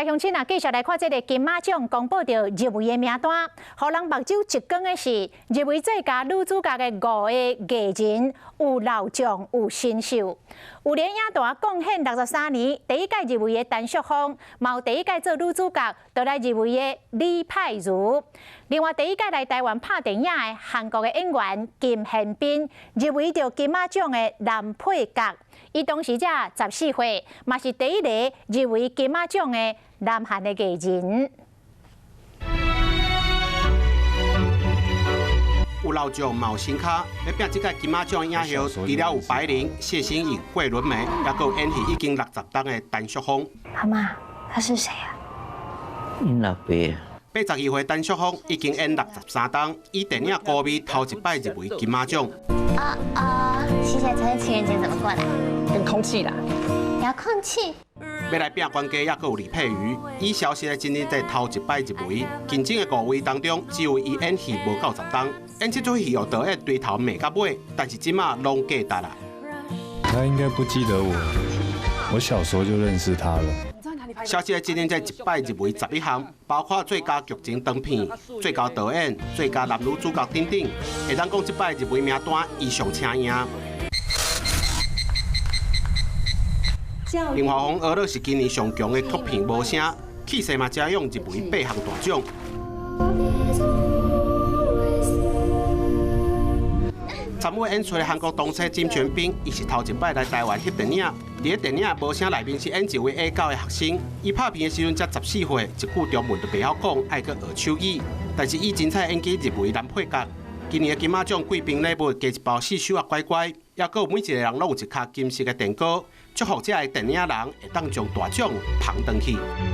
乡亲啊，继续来看这个金马奖公布着入围的名单，互人目睭一光的是入围最佳女主角的5个艺人，有老将有新秀，有连影坛贡献63年，第一届入围的陈淑芳，嘛有第一届做女主角就来入围的李派如。另外，第一届来台湾拍电影的韩国的演员金宪彬，入围着金马奖的男配角。伊当时才14岁，嘛是第一个入围金马奖的南韩的艺人。有老将嘛有新卡，要拼这届金马奖影后，除了有白灵、谢欣颖、桂纶镁，也有演戏已经60档的陈淑芳。妈妈，他是谁啊？因老爸。 82岁陈淑芳已经演63档，以电影《歌迷》头一摆入围金马奖。谢谢，昨天情人节怎么过的？跟空气啦。遥控器。要来拼关家，也有李佩瑜，以消息来今年在头一摆入围，竞争的5位当中，只有伊演戏无到10档，演这出戏有导演对头骂到尾，但是即马拢过达啦。他应该不记得我小时候就认识他了。 消息今年在一摆入围11项，包括最佳剧情长片、最佳导演、最佳男女主角等等，会当讲这摆入围名单伊上请赢。林华峰俄勒是今年上强的国片无声，气势嘛加用入围8项大奖。参与演出的韩国同车金全彬，伊是头一摆来台湾翕电影。伫个电影无声内面是演一位 A 9的学生，伊拍片的时阵才14岁，一句中文都袂晓讲，爱去学手语。但是伊精彩演技入围男配角。今年的金马奖贵宾礼物加一包4首乖乖，也有每一个人拢有一卡金色的蛋糕，祝福这个电影人会当将大奖捧回去。